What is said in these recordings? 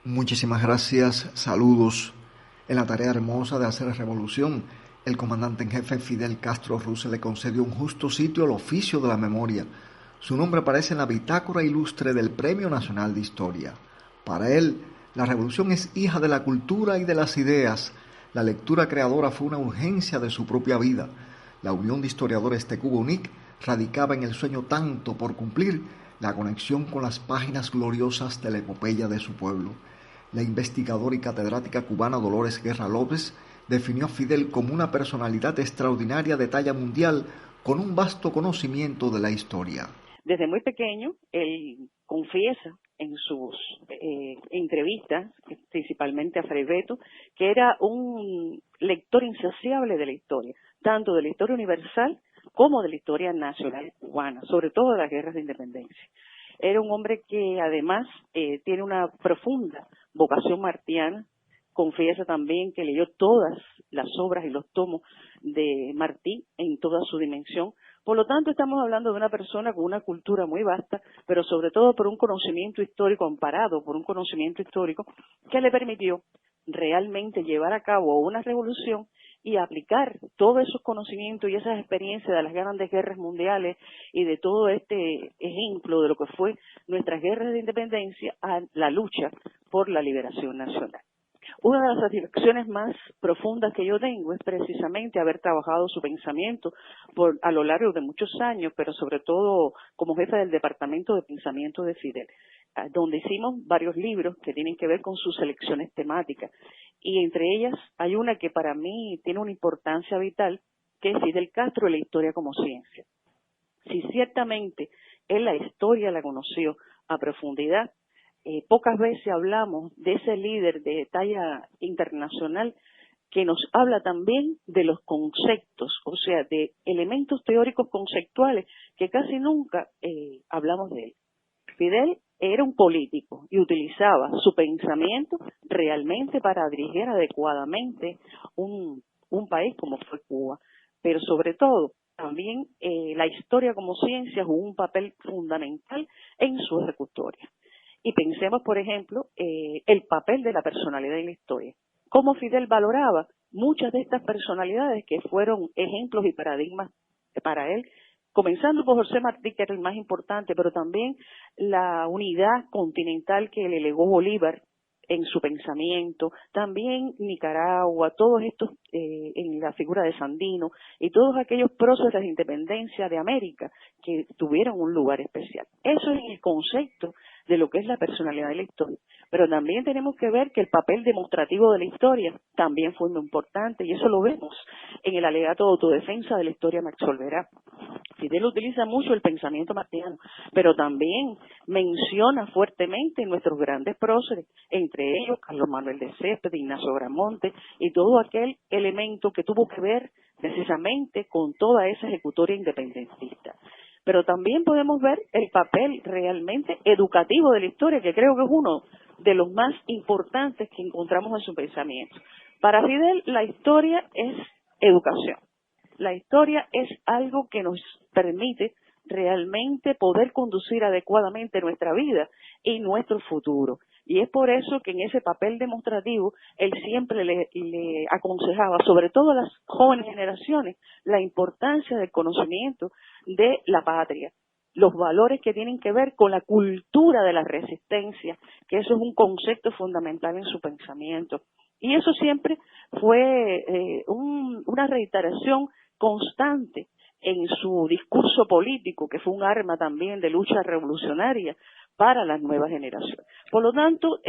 Muchísimas gracias, saludos. En la tarea hermosa de hacer revolución, el comandante en jefe Fidel Castro Ruz le concedió un justo sitio al oficio de la memoria. Su nombre aparece en la bitácora ilustre del Premio Nacional de Historia. Para él, la revolución es hija de la cultura y de las ideas. La lectura creadora fue una urgencia de su propia vida. La unión de historiadores de Cuba UNIC radicaba en el sueño tanto por cumplir la conexión con las páginas gloriosas de la epopeya de su pueblo. La investigadora y catedrática cubana Dolores Guerra López definió a Fidel como una personalidad extraordinaria de talla mundial con un vasto conocimiento de la historia. Desde muy pequeño, él confiesa en sus entrevistas, principalmente a Fray Beto, que era un lector insaciable de la historia, tanto de la historia universal como de la historia nacional cubana, sobre todo de las guerras de independencia. Era un hombre que además tiene una profunda vocación martiana. Confiesa también que leyó todas las obras y los tomos de Martí en toda su dimensión. Por lo tanto, estamos hablando de una persona con una cultura muy vasta, pero sobre todo por un conocimiento histórico amparado, por un conocimiento histórico que le permitió realmente llevar a cabo una revolución y aplicar todos esos conocimientos y esas experiencias de las grandes guerras mundiales y de todo este ejemplo de lo que fue nuestras guerras de independencia a la lucha por la liberación nacional. Una de las satisfacciones más profundas que yo tengo es precisamente haber trabajado su pensamiento a lo largo de muchos años, pero sobre todo como jefa del Departamento de Pensamiento de Fidel, donde hicimos varios libros que tienen que ver con sus selecciones temáticas. Y entre ellas hay una que para mí tiene una importancia vital, que es Fidel Castro y la historia como ciencia. Si ciertamente él la historia la conoció a profundidad, pocas veces hablamos de ese líder de talla internacional que nos habla también de los conceptos, o sea, de elementos teóricos conceptuales que casi nunca hablamos de él. Fidel era un político y utilizaba su pensamiento realmente para dirigir adecuadamente un país como fue Cuba, pero sobre todo también la historia como ciencia jugó un papel fundamental en su ejecutoria. Y pensemos, por ejemplo, el papel de la personalidad en la historia. Cómo Fidel valoraba muchas de estas personalidades que fueron ejemplos y paradigmas para él, comenzando por José Martí, que era el más importante, pero también la unidad continental que le legó Bolívar en su pensamiento, también Nicaragua, todos estos en la figura de Sandino y todos aquellos próceres de independencia de América que tuvieron un lugar especial. Eso es el concepto de lo que es la personalidad de la historia. Pero también tenemos que ver que el papel demostrativo de la historia también fue muy importante y eso lo vemos en el alegato de autodefensa de la historia Max Olvera. Fidel utiliza mucho el pensamiento martiano, pero también menciona fuertemente nuestros grandes próceres, entre ellos Carlos Manuel de Céspedes, Ignacio Gramonte y todo aquel elemento que tuvo que ver precisamente con toda esa ejecutoria independentista. Pero también podemos ver el papel realmente educativo de la historia, que creo que es uno de los más importantes que encontramos en su pensamiento. Para Fidel, la historia es educación. La historia es algo que nos permite realmente poder conducir adecuadamente nuestra vida y nuestro futuro. Y es por eso que en ese papel demostrativo él siempre le aconsejaba, sobre todo a las jóvenes generaciones, la importancia del conocimiento de la patria, los valores que tienen que ver con la cultura de la resistencia, que eso es un concepto fundamental en su pensamiento. Y eso siempre fue una reiteración constante en su discurso político, que fue un arma también de lucha revolucionaria para las nuevas generaciones. Por lo tanto,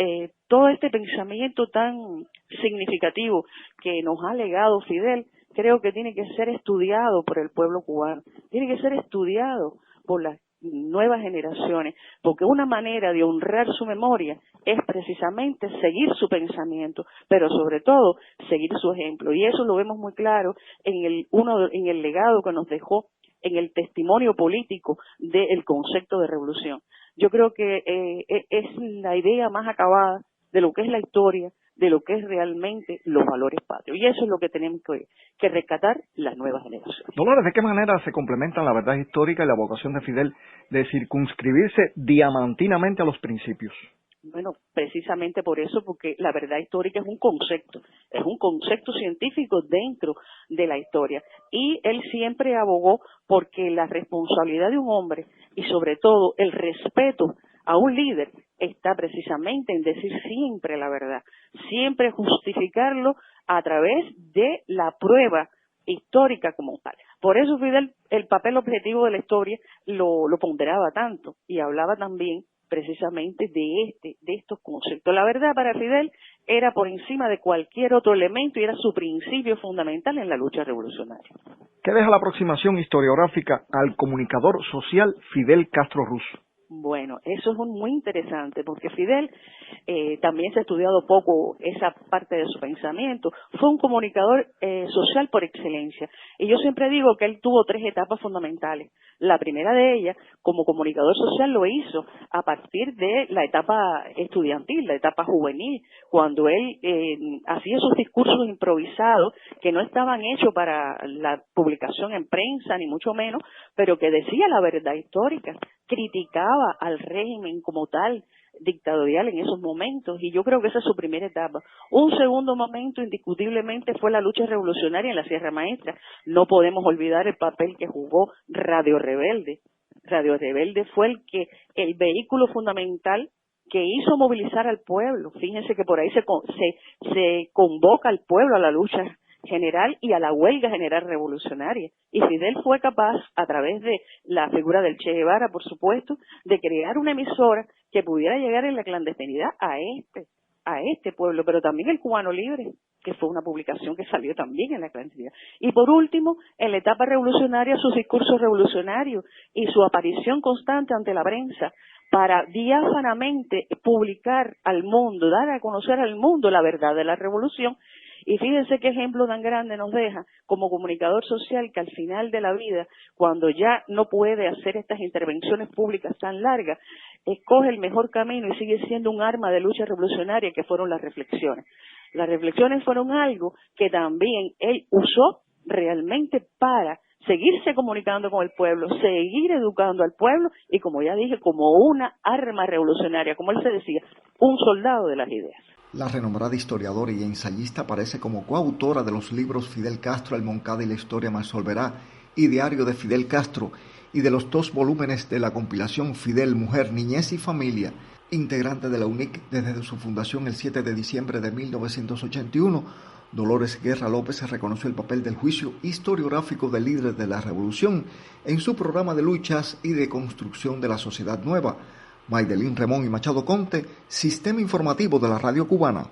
todo este pensamiento tan significativo que nos ha legado Fidel, creo que tiene que ser estudiado por el pueblo cubano, tiene que ser estudiado por las nuevas generaciones, porque una manera de honrar su memoria es precisamente seguir su pensamiento, pero sobre todo seguir su ejemplo. Y eso lo vemos muy claro en el legado que nos dejó en el testimonio político del concepto de revolución. Yo creo que es la idea más acabada de lo que es la historia, de lo que es realmente los valores patrios. Y eso es lo que tenemos que rescatar las nuevas generaciones. Dolores, ¿de qué manera se complementan la verdad histórica y la vocación de Fidel de circunscribirse diamantinamente a los principios? Bueno, precisamente por eso, porque la verdad histórica es un concepto científico dentro de la historia. Y él siempre abogó porque la responsabilidad de un hombre y sobre todo el respeto a un líder está precisamente en decir siempre la verdad, siempre justificarlo a través de la prueba histórica como tal. Por eso Fidel, el papel objetivo de la historia lo ponderaba tanto y hablaba también precisamente de estos conceptos. La verdad para Fidel era por encima de cualquier otro elemento y era su principio fundamental en la lucha revolucionaria. ¿Qué deja la aproximación historiográfica al comunicador social Fidel Castro Ruz? Bueno, eso es muy interesante porque Fidel también se ha estudiado poco esa parte de su pensamiento. Fue un comunicador social por excelencia y yo siempre digo que él tuvo 3 etapas fundamentales. La primera de ellas, como comunicador social, lo hizo a partir de la etapa estudiantil, la etapa juvenil, cuando él hacía esos discursos improvisados que no estaban hechos para la publicación en prensa, ni mucho menos, pero que decía la verdad histórica, criticaba al régimen como tal, dictatorial en esos momentos, y yo creo que esa es su primera etapa. Un segundo momento indiscutiblemente fue la lucha revolucionaria en la Sierra Maestra. No podemos olvidar el papel que jugó Radio Rebelde. Radio Rebelde fue el vehículo fundamental que hizo movilizar al pueblo. Fíjense que por ahí se convoca al pueblo a la lucha general y a la huelga general revolucionaria. Y Fidel fue capaz, a través de la figura del Che Guevara, por supuesto, de crear una emisora que pudiera llegar en la clandestinidad a este pueblo, pero también el Cubano Libre, que fue una publicación que salió también en la clandestinidad. Y por último, en la etapa revolucionaria, sus discursos revolucionarios y su aparición constante ante la prensa para diáfanamente publicar al mundo, dar a conocer al mundo la verdad de la revolución. Y fíjense qué ejemplo tan grande nos deja como comunicador social, que al final de la vida, cuando ya no puede hacer estas intervenciones públicas tan largas, escoge el mejor camino y sigue siendo un arma de lucha revolucionaria, que fueron las reflexiones. Las reflexiones fueron algo que también él usó realmente para seguirse comunicando con el pueblo, seguir educando al pueblo y, como ya dije, como una arma revolucionaria, como él se decía, un soldado de las ideas. La renombrada historiadora y ensayista aparece como coautora de los libros Fidel Castro, El Moncada y la historia me absolverá y Diario de Fidel Castro, y de los 2 volúmenes de la compilación Fidel, Mujer, Niñez y Familia. Integrante de la UNIC desde su fundación el 7 de diciembre de 1981, Dolores Guerra López reconoció el papel del juicio historiográfico del líder de la revolución en su programa de luchas y de construcción de la sociedad nueva. Maydelín Remón y Machado Conte, Sistema Informativo de la Radio Cubana.